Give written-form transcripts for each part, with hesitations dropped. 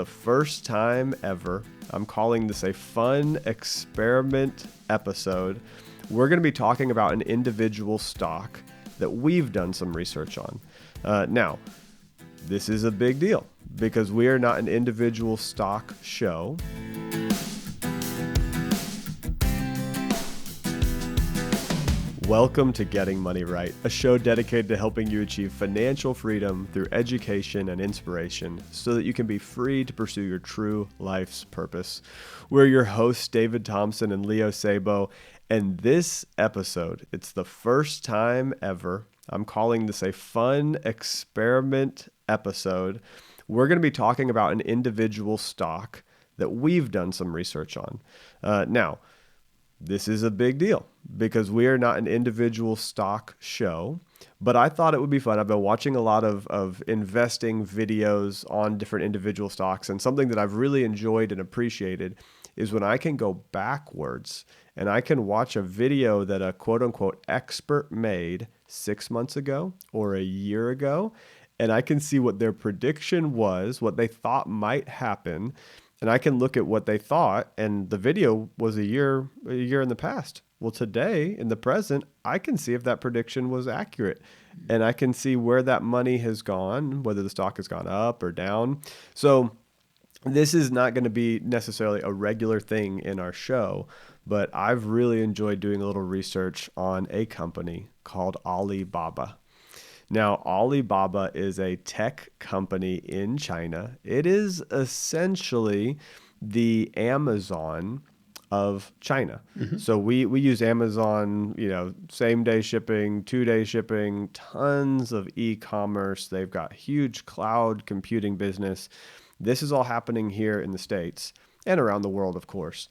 the first time ever. I'm calling this a fun experiment episode. We're going to be talking about an individual stock that we've done some research on. Now, this is a big deal because we are not an individual stock show. Welcome to Getting Money Right, a show dedicated to helping you achieve financial freedom through education and inspiration so that you can be free to pursue your true life's purpose. We're your hosts, David Thompson and Leo Sabo, and this episode, it's the first time ever. I'm calling this a fun experiment episode. We're going to be talking about an individual stock that we've done some research on. Now, this is a big deal because we are not an individual stock show, but I thought it would be fun. I've been watching a lot of investing videos on different individual stocks, and something that I've really enjoyed and appreciated is when I can go backwards and I can watch a video that a quote unquote expert made 6 months ago or a year ago, and I can see what their prediction was, what they thought might happen. And I can look at what they thought, and the video was a year in the past. Well, today, in the present, I can see if that prediction was accurate. And I can see where that money has gone, whether the stock has gone up or down. So this is not going to be necessarily a regular thing in our show, but I've really enjoyed doing a little research on a company called Alibaba. Now, Alibaba is a tech company in China. It is essentially the Amazon of China. Mm-hmm. So we use Amazon, same day shipping, 2-day shipping, tons of e-commerce. They've got huge cloud computing business. This is all happening here in the States and around the world, of course.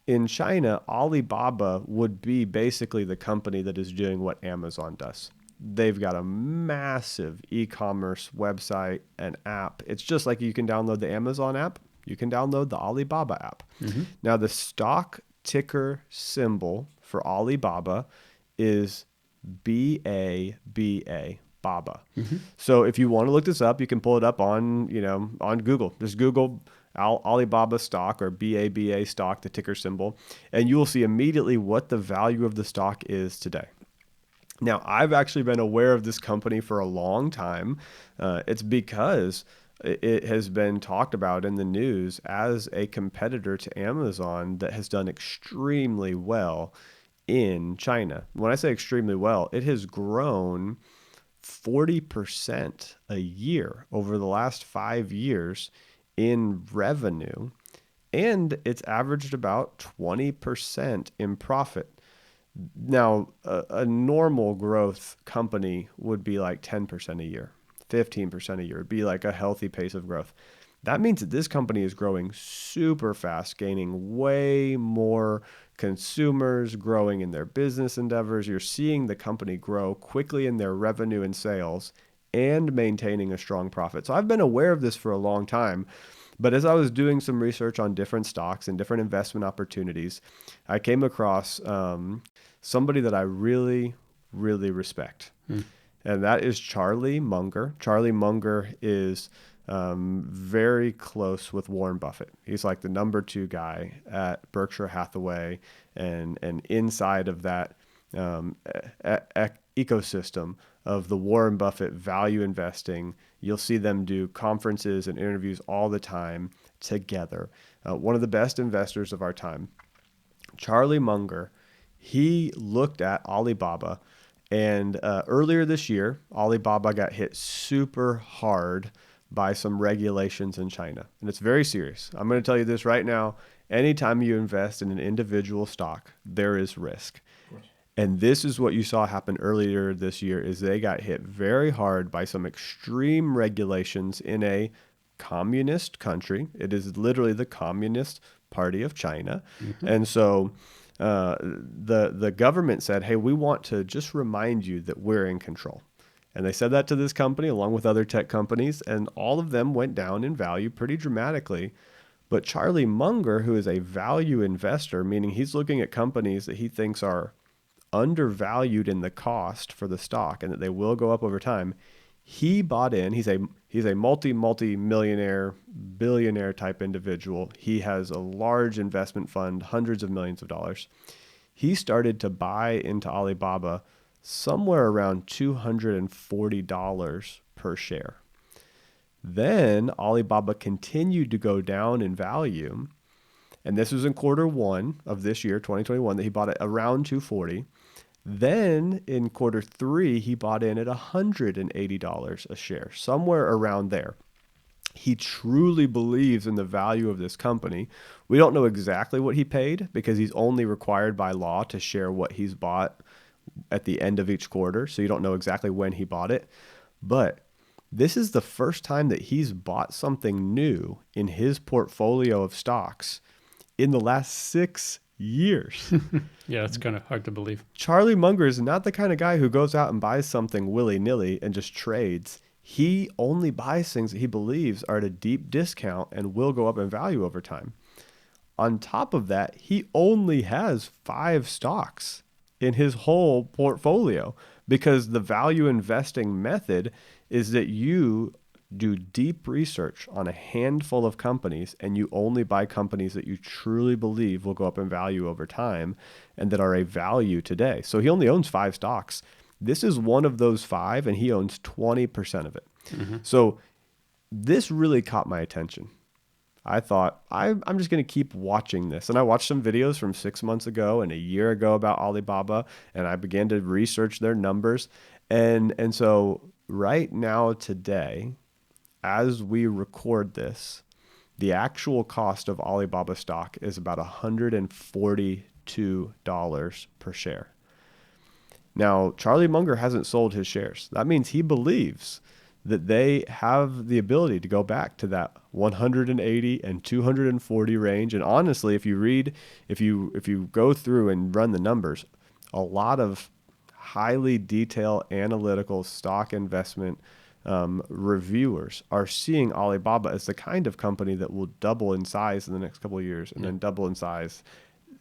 In China, Alibaba would be basically the company that is doing what Amazon does. They've got a massive e-commerce website and app. It's just like you can download the Amazon app, you can download the Alibaba app. Mm-hmm. Now, the stock ticker symbol for Alibaba is BABA, BABA. Mm-hmm. So if you want to look this up, you can pull it up on Google. Just Google Alibaba stock or BABA stock, the ticker symbol, and you will see immediately what the value of the stock is today. Now, I've actually been aware of this company for a long time. It's because it has been talked about in the news as a competitor to Amazon that has done extremely well in China. When I say extremely well, it has grown 40% a year over the last 5 years in revenue, and it's averaged about 20% in profit. Now, a normal growth company would be like 10% a year, 15% a year. It'd be like a healthy pace of growth. That means that this company is growing super fast, gaining way more consumers, growing in their business endeavors. You're seeing the company grow quickly in their revenue and sales and maintaining a strong profit. So I've been aware of this for a long time. But as I was doing some research on different stocks and different investment opportunities, I came across somebody that I really, really respect. And that is Charlie Munger. Charlie Munger is very close with Warren Buffett. He's like the number 2 guy at Berkshire Hathaway. And inside of that ecosystem of the Warren Buffett value investing, you'll see them do conferences and interviews all the time together. One of the best investors of our time, Charlie Munger, he looked at Alibaba, and earlier this year, Alibaba got hit super hard by some regulations in China, and it's very serious. I'm going to tell you this right now. Anytime you invest in an individual stock, there is risk. And this is what you saw happen earlier this year is they got hit very hard by some extreme regulations in a communist country. It is literally the Communist Party of China. Mm-hmm. And so the government said, hey, we want to just remind you that we're in control. And they said that to this company along with other tech companies, and all of them went down in value pretty dramatically. But Charlie Munger, who is a value investor, meaning he's looking at companies that he thinks are undervalued in the cost for the stock and that they will go up over time, He bought in. He's a multi-millionaire, billionaire type individual. He has a large investment fund, hundreds of millions of dollars. He started to buy into Alibaba somewhere around $240 per share. Then Alibaba continued to go down in value. And this was in quarter one of this year, 2021, that he bought it around 240. Then in quarter three, he bought in at $180 a share, somewhere around there. He truly believes in the value of this company. We don't know exactly what he paid because he's only required by law to share what he's bought at the end of each quarter. So you don't know exactly when he bought it. But this is the first time that he's bought something new in his portfolio of stocks in the last 6 years. Yeah, it's kind of hard to believe. Charlie Munger is not the kind of guy who goes out and buys something willy-nilly and just trades. He only buys things that he believes are at a deep discount and will go up in value over time. On top of that, he only has 5 stocks in his whole portfolio because the value investing method is that you do deep research on a handful of companies and you only buy companies that you truly believe will go up in value over time and that are a value today. So he only owns 5 stocks. This is one of those 5 and he owns 20% of it. Mm-hmm. So this really caught my attention. I thought, I'm just going to keep watching this. And I watched some videos from 6 months ago and a year ago about Alibaba, and I began to research their numbers. And so right now today, as we record this, the actual cost of Alibaba stock is about $142 per share. Now, Charlie Munger hasn't sold his shares. That means he believes that they have the ability to go back to that 180 and 240 range. And honestly, if you go through and run the numbers, a lot of highly detailed analytical stock investment reviewers are seeing Alibaba as the kind of company that will double in size in the next couple of years and then double in size.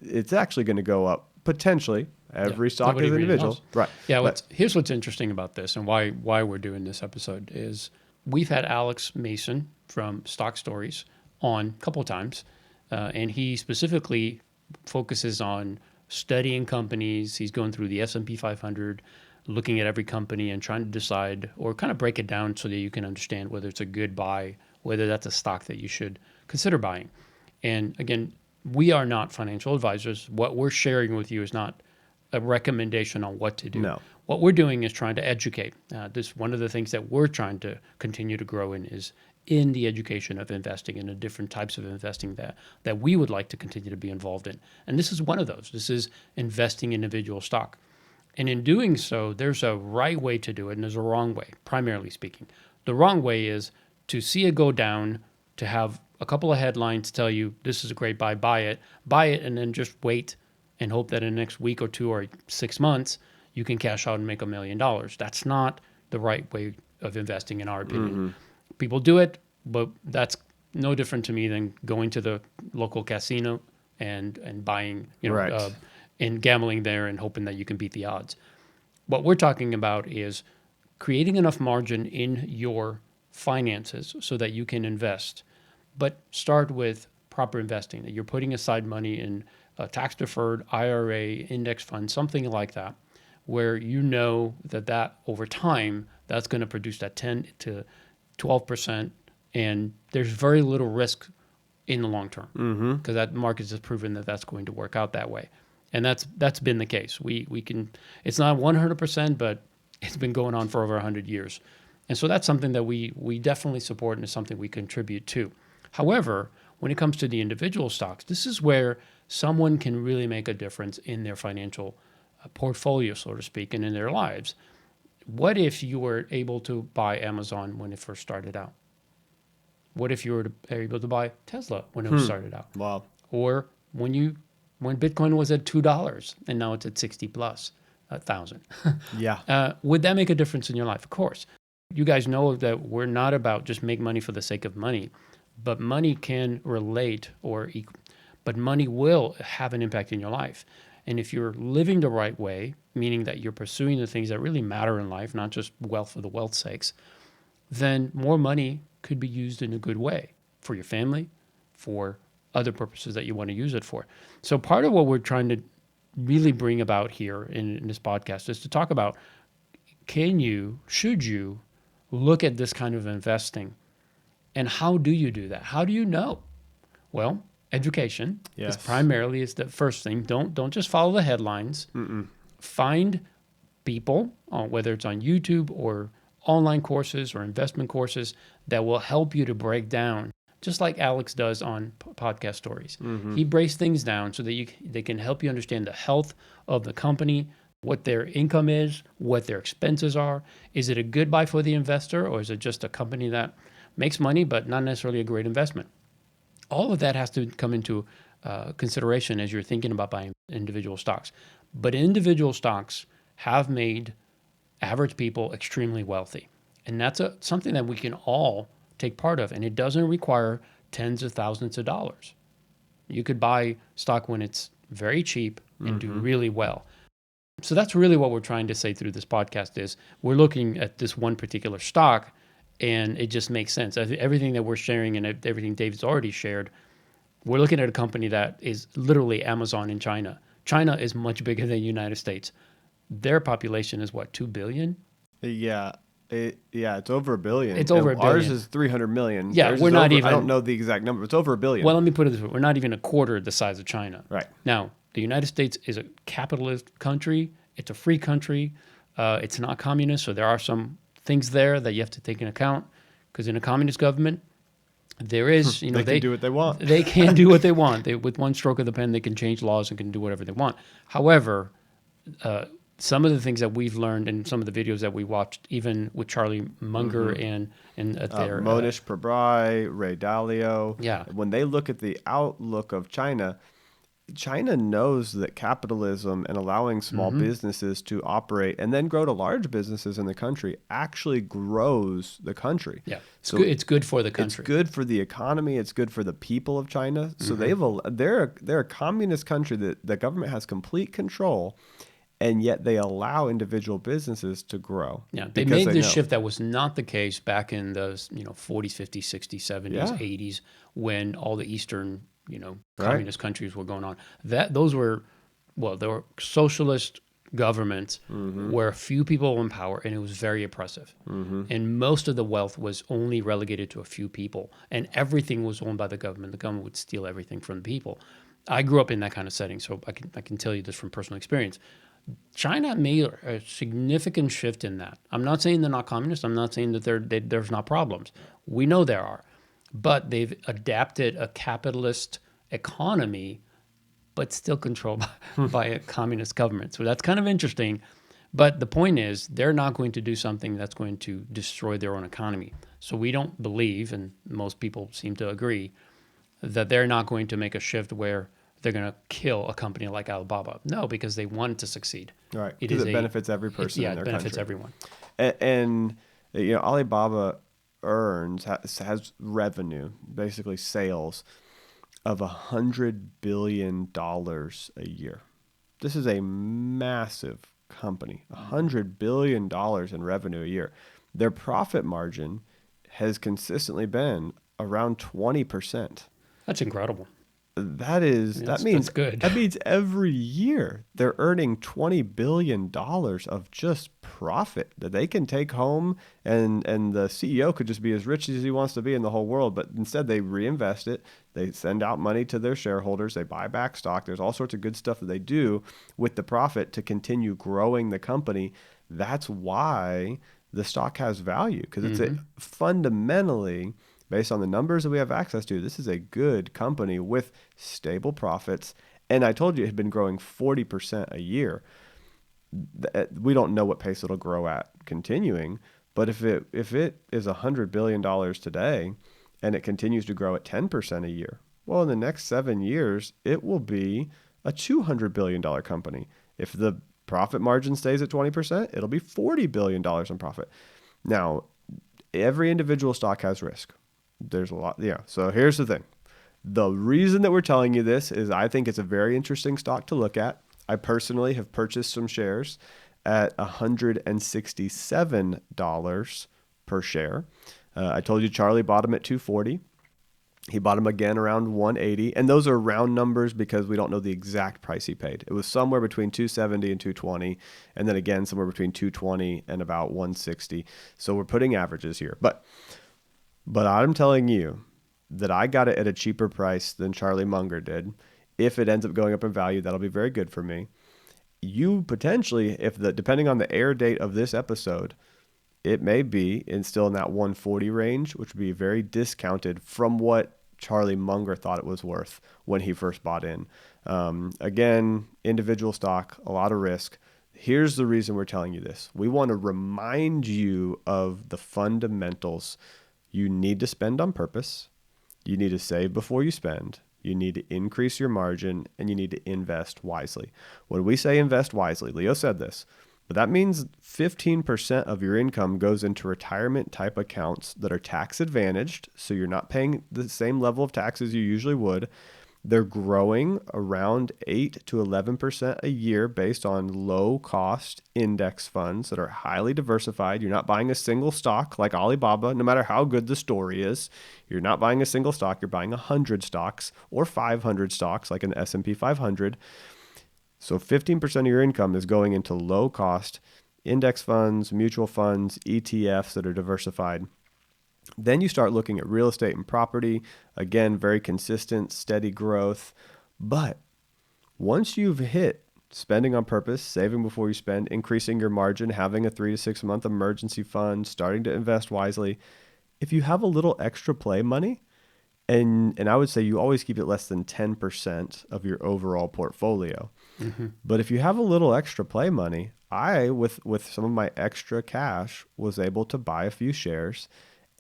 It's actually going to go up potentially. Every stock is individual. Right. Yeah. Here's what's interesting about this and why we're doing this episode is we've had Alex Mason from Stock Stories on a couple of times, and he specifically focuses on studying companies. He's going through the S&P 500, looking at every company and trying to decide or kind of break it down so that you can understand whether it's a good buy, whether that's a stock that you should consider buying. And again, we are not financial advisors. What we're sharing with you is not a recommendation on what to do. No. What we're doing is trying to educate. This one of the things that we're trying to continue to grow in is in the education of investing and the different types of investing that we would like to continue to be involved in. And this is one of those. This is investing in individual stock. And in doing so, there's a right way to do it and there's a wrong way, primarily speaking. The wrong way is to see it go down, to have a couple of headlines tell you this is a great buy, buy it, and then just wait and hope that in the next week or 2 or 6 months, you can cash out and make $1 million. That's not the right way of investing, in our opinion. Mm-hmm. People do it, but that's no different to me than going to the local casino and buying, right. And gambling there and hoping that you can beat the odds. What we're talking about is creating enough margin in your finances so that you can invest, but start with proper investing, that you're putting aside money in a tax-deferred IRA, index fund, something like that, where you know that over time, that's going to produce that 10 to 12%, and there's very little risk in the long term because that market has proven that that's going to work out that way. And that's been the case. We can, it's not 100%, but it's been going on for over 100 years. And so that's something that we definitely support and is something we contribute to. However, when it comes to the individual stocks, this is where someone can really make a difference in their financial portfolio, so to speak, and in their lives. What if you were able to buy Amazon when it first started out? What if you were able to buy Tesla when it was started out? Wow. Or when Bitcoin was at $2 and now it's at 60 plus 1,000. Yeah. Would that make a difference in your life? Of course. You guys know that we're not about just make money for the sake of money, but money can relate but money will have an impact in your life. And if you're living the right way, meaning that you're pursuing the things that really matter in life, not just wealth for the wealth's sakes, then more money could be used in a good way for your family, for other purposes that you want to use it for. So part of what we're trying to really bring about here in this podcast is to talk about, should you look at this kind of investing, and how do you do that? How do you know? Well, education is the first thing. Don't just follow the headlines. Find people, whether it's on YouTube or online courses or investment courses, that will help you to break down, just like Alex does on podcast stories. He breaks things down so that they can help you understand the health of the company, what their income is, what their expenses are. Is it a good buy for the investor, or is it just a company that makes money but not necessarily a great investment? All of that has to come into consideration as you're thinking about buying individual stocks. But individual stocks have made average people extremely wealthy. And that's something that we can all take part of. And it doesn't require tens of thousands of dollars. You could buy stock when it's very cheap and do really well. So that's really what we're trying to say through this podcast is we're looking at this one particular stock, and it just makes sense. Everything that we're sharing and everything David's already shared, we're looking at a company that is literally Amazon in China. China is much bigger than the United States. Their population is what, 2 billion? Yeah. It's over 1 billion. It's over 1 billion. Ours is 300 million. Yeah, Theirs we're is not over, even. I don't know the exact number. It's over 1 billion. Well, let me put it this way. We're not even a quarter the size of China. Right. Now, the United States is a capitalist country. It's a free country. It's not communist, so there are some things there that you have to take into account. Because in a communist government, there is, they can do what they want. They can do what they want. With one stroke of the pen, they can change laws and can do whatever they want. However, some of the things that we've learned in some of the videos that we watched, even with Charlie Munger and their Monish Pabrai, Ray Dalio. Yeah. When they look at the outlook of China, China knows that capitalism and allowing small businesses to operate and then grow to large businesses in the country actually grows the country. Yeah, it's good for the country. It's good for the economy. It's good for the people of China. So they're a communist country that the government has complete control, and yet they allow individual businesses to grow. Yeah, they made this shift that was not the case back in the 40s, 50s, 60s, 70s, 80s, when all the Eastern communist countries were going on. There were socialist governments where a few people were in power, and it was very oppressive. And most of the wealth was only relegated to a few people, and everything was owned by the government. The government would steal everything from the people. I grew up in that kind of setting, so I can tell you this from personal experience. China made a significant shift in that. I'm not saying they're not communist. I'm not saying that there's not problems. We know there are. But they've adapted a capitalist economy, but still controlled by a communist government. So that's kind of interesting. But the point is, they're not going to do something that's going to destroy their own economy. So we don't believe, and most people seem to agree, that they're not going to make a shift where they're going to kill a company like Alibaba. No, because they want it to succeed. Right. Because it benefits every person in their country. Yeah, it benefits everyone. And Alibaba has revenue, basically sales, of $100 billion a year. This is a massive company, $100 billion in revenue a year. Their profit margin has consistently been around 20%. That's incredible. That means good. That means every year they're earning $20 billion of just profit that they can take home, and the CEO could just be as rich as he wants to be in the whole world, but instead they reinvest it. They send out money to their shareholders. They buy back stock. There's all sorts of good stuff that they do with the profit to continue growing the company. That's why the stock has value, because it's fundamentally, based on the numbers that we have access to, this is a good company with stable profits. And I told you it had been growing 40% a year. We don't know what pace it'll grow at continuing, but if it is $100 billion today and it continues to grow at 10% a year, well, in the next 7 years, it will be a $200 billion company. If the profit margin stays at 20%, it'll be $40 billion in profit. Now, every individual stock has risk. There's a lot. Yeah. So here's the thing. The reason that we're telling you this is I think it's a very interesting stock to look at. I personally have purchased some shares at $167 per share. I told you Charlie bought them at 240. He bought them again around 180, and those are round numbers because we don't know the exact price he paid. It was somewhere between 270 and 220, and then again somewhere between 220 and about 160. So we're putting averages here. But I'm telling you that I got it at a cheaper price than Charlie Munger did. If it ends up going up in value, that'll be very good for me. You potentially, depending on the air date of this episode, it may be still in that 140 range, which would be very discounted from what Charlie Munger thought it was worth when he first bought in. Again, individual stock, a lot of risk. Here's the reason we're telling you this. We want to remind you of the fundamentals. You need to spend on purpose. You need to save before you spend. You need to increase your margin, and you need to invest wisely. When we say invest wisely, Leo said this, but that means 15% of your income goes into retirement type accounts that are tax advantaged. So you're not paying the same level of taxes you usually would. They're growing around 8 to 11% a year based on low cost index funds that are highly diversified. You're not buying a single stock like Alibaba, no matter how good the story is. You're not buying a single stock. You're buying 100 stocks or 500 stocks like an S&P 500. So 15% of your income is going into low cost index funds, mutual funds, ETFs that are diversified. Then you start looking at real estate and property. Again, very consistent, steady growth. But once you've hit spending on purpose, saving before you spend, increasing your margin, having a 3 to 6 month emergency fund, starting to invest wisely, if you have a little extra play money, and I would say you always keep it less than 10% of your overall portfolio. Mm-hmm. But if you have a little extra play money, I, with some of my extra cash, was able to buy a few shares.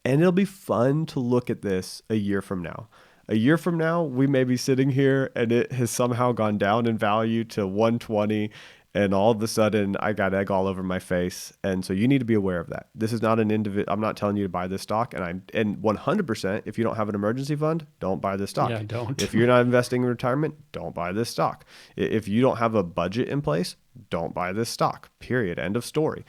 And it'll be fun to look at this a year from now. A year from now, we may be sitting here and it has somehow gone down in value to 120. And all of a sudden, I got egg all over my face. And so you need to be aware of that. This is not an individual. I'm not telling you to buy this stock. And 100%, if you don't have an emergency fund, don't buy this stock. Yeah, don't. If you're not investing in retirement, don't buy this stock. If you don't have a budget in place, don't buy this stock. Period. End of story.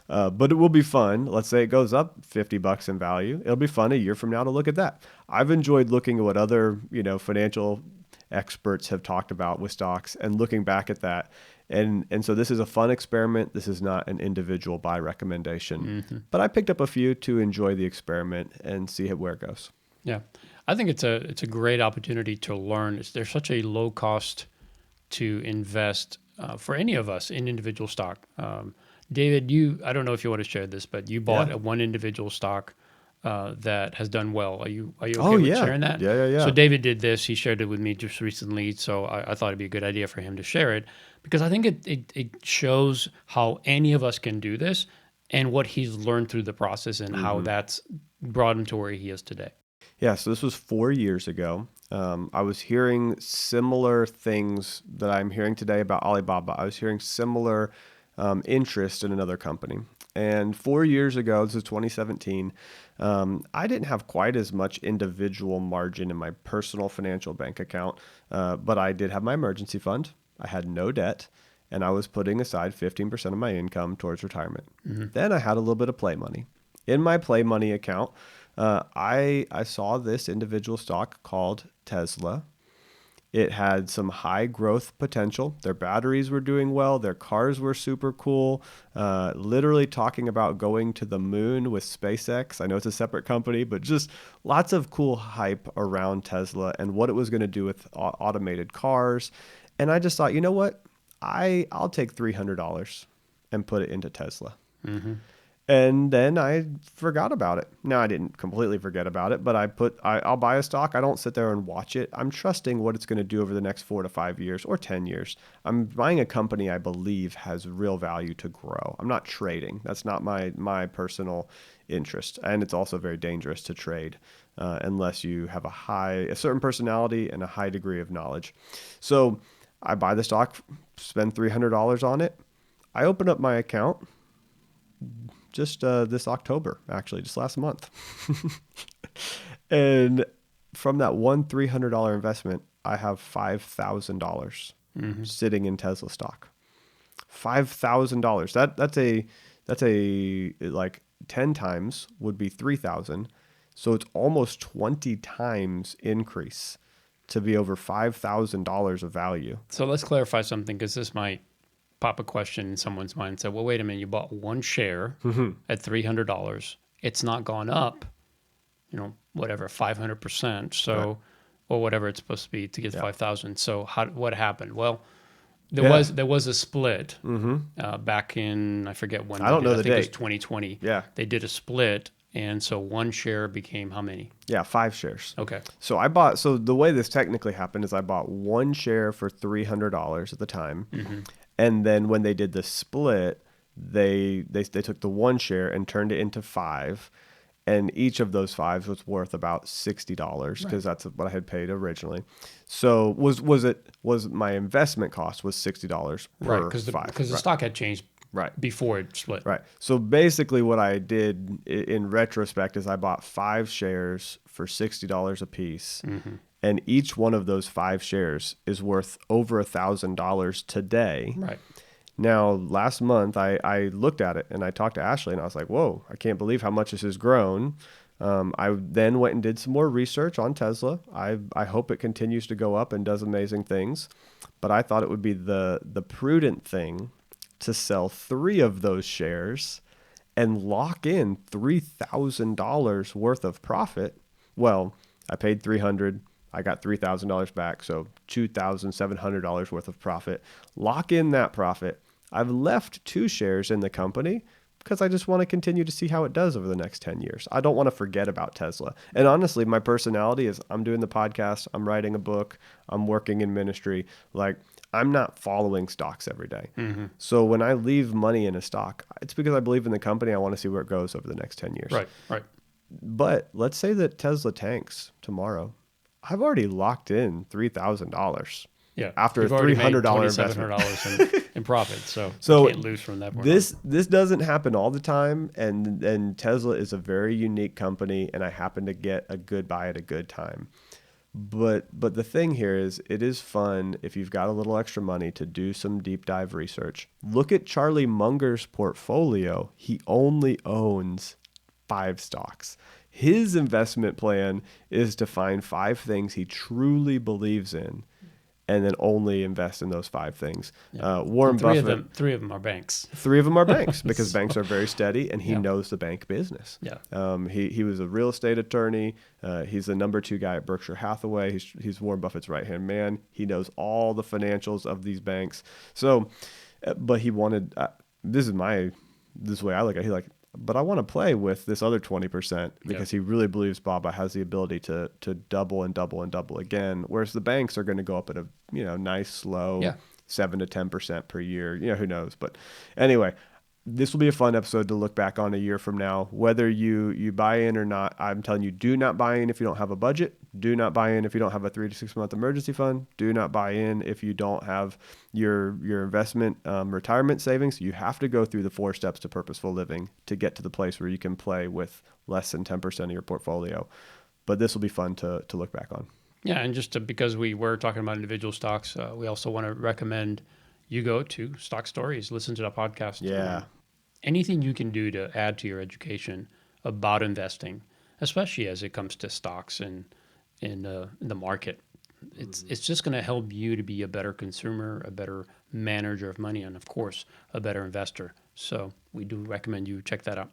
But it will be fun. Let's say it goes up $50 in value. It'll be fun a year from now to look at that. I've enjoyed looking at what other, financial experts have talked about with stocks and looking back at that. And so this is a fun experiment. This is not an individual buy recommendation. Mm-hmm. But I picked up a few to enjoy the experiment and see where it goes. Yeah. I think it's a great opportunity to learn. There's such a low cost to invest for any of us in individual stock. David, I don't know if you want to share this, but you bought one individual stock that has done well. Are you okay with sharing that? Yeah. So David did this. He shared it with me just recently. So I thought it'd be a good idea for him to share it because I think it shows how any of us can do this and what he's learned through the process and how that's brought him to where he is today. Yeah, so this was 4 years ago. I was hearing similar things that I'm hearing today about Alibaba. I was hearing similar interest in another company. And 4 years ago, this is 2017, I didn't have quite as much individual margin in my personal financial bank account, but I did have my emergency fund. I had no debt, and I was putting aside 15% of my income towards retirement. Mm-hmm. Then I had a little bit of play money. In my play money account, I saw this individual stock called Tesla. It had some high growth potential. Their batteries were doing well. Their cars were super cool. Literally talking about going to the moon with SpaceX. I know it's a separate company, but just lots of cool hype around Tesla and what it was going to do with automated cars. And I just thought, you know what? I'll take $300 and put it into Tesla. Mm-hmm. And then I forgot about it. Now, I didn't completely forget about it, but I'll buy a stock. I don't sit there and watch it. I'm trusting what it's going to do over the next 4 to 5 years or 10 years. I'm buying a company I believe has real value to grow. I'm not trading. That's not my personal interest. And it's also very dangerous to trade unless you have a certain personality and a high degree of knowledge. So I buy the stock, spend $300 on it. I open up my account just this October, actually, just last month. And from that $300 investment, I have $5,000 sitting in Tesla stock. $5,000. That's a like 10 times would be 3,000. So it's almost 20 times increase to be over $5,000 of value. So let's clarify something, because this might pop a question in someone's mind. So, well, wait a minute, you bought one share at $300. It's not gone up, whatever, 500%. So, Right. or whatever it's supposed to be to get 5,000. So what happened? Well, there Yeah. was a split back in, I forget when. I don't know I the think it was date. 2020. Yeah. They did a split. And so one share became how many? Yeah, 5 shares. Okay. So the way this technically happened is I bought one share for $300 at the time. And then when they did the split, they took the one share and turned it into 5. And each of those 5s was worth about $60 because that's what I had paid originally. So was my investment cost was $60 per Right, because 5. the stock had changed Right. before it split. Right. So basically what I did in retrospect is I bought 5 shares for $60 a piece. And each one of those 5 shares is worth over $1,000 today. Right. Now, last month, I looked at it and I talked to Ashley and I was like, whoa, I can't believe how much this has grown. I then went and did some more research on Tesla. I hope it continues to go up and does amazing things. But I thought it would be the prudent thing to sell 3 of those shares and lock in $3,000 worth of profit. Well, I paid $300. I got $3,000 back, so $2,700 worth of profit. Lock in that profit. I've left 2 shares in the company because I just want to continue to see how it does over the next 10 years. I don't want to forget about Tesla. And honestly, my personality is I'm doing the podcast, I'm writing a book, I'm working in ministry. Like, I'm not following stocks every day. So when I leave money in a stock, it's because I believe in the company. I want to see where it goes over the next 10 years. Right. But let's say that Tesla tanks tomorrow. I've already locked in $3,000. Yeah. After You've a already made $300 investment. $2,700 in profit. So you can't lose from that point This doesn't happen all the time, and Tesla is a very unique company, and I happen to get a good buy at a good time. But the thing here is, it is fun if you've got a little extra money to do some deep dive research. Look at Charlie Munger's portfolio. He only owns 5 stocks. His investment plan is to find 5 things he truly believes in and then only invest in those 5 things. Warren Buffett. 3 of them are banks. 3 of them are banks because banks are very steady, and he knows the bank business. Yeah. He was a real estate attorney. He's the number 2 guy at Berkshire Hathaway. He's Warren Buffett's right-hand man. He knows all the financials of these banks. So, but he wanted, this is the way I look at it. He's like, but I want to play with this other 20% because he really believes BABA has the ability to double and double and double again, whereas the banks are going to go up at a nice slow 7 to 10% per year. Who knows? But anyway, this will be a fun episode to look back on a year from now. Whether you buy in or not, I'm telling you, do not buy in if you don't have a budget. Do not buy in if you don't have a 3 to 6 month emergency fund. Do not buy in if you don't have your investment retirement savings. You have to go through the 4 steps to purposeful living to get to the place where you can play with less than 10% of your portfolio. But this will be fun to look back on. Yeah, and because we were talking about individual stocks, we also want to recommend you go to Stock Stories, listen to the podcast. Yeah. Anything you can do to add to your education about investing, especially as it comes to stocks and in the market. It's just going to help you to be a better consumer, a better manager of money, and of course, a better investor. So we do recommend you check that out.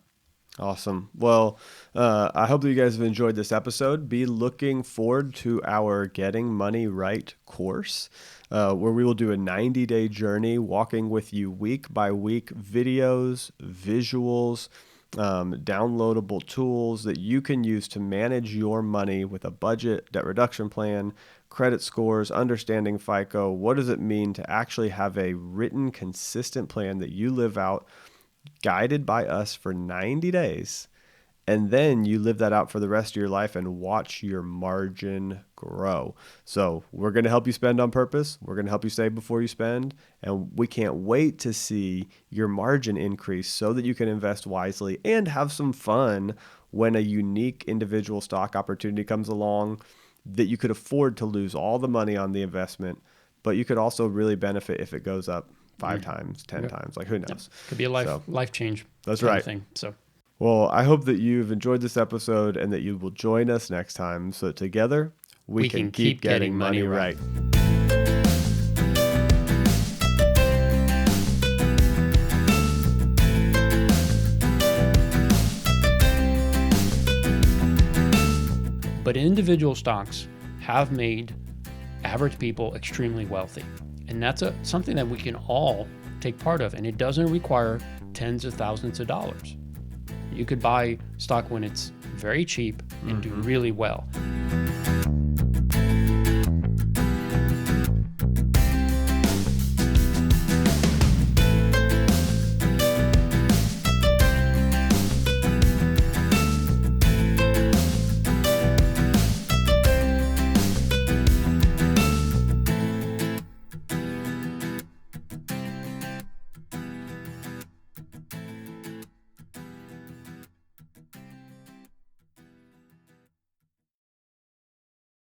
Awesome. Well, I hope that you guys have enjoyed this episode. Be looking forward to our Getting Money Right course, where we will do a 90-day journey, walking with you week by week, videos, visuals, downloadable tools that you can use to manage your money with a budget, debt reduction plan, credit scores, understanding FICO. What does it mean to actually have a written, consistent plan that you live out, guided by us for 90 days, and then you live that out for the rest of your life and watch your margin grow. So we're going to help you spend on purpose. We're going to help you save before you spend. And we can't wait to see your margin increase so that you can invest wisely and have some fun when a unique individual stock opportunity comes along that you could afford to lose all the money on the investment, but you could also really benefit if it goes up 5 times, 10 times, like who knows? Could be a life change. That's kind of right. thing. So, Well, I hope that you've enjoyed this episode and that you will join us next time so that together we can keep getting money right. but individual stocks have made average people extremely wealthy. And that's something that we can all take part of. And it doesn't require tens of thousands of dollars. You could buy stock when it's very cheap and do really well.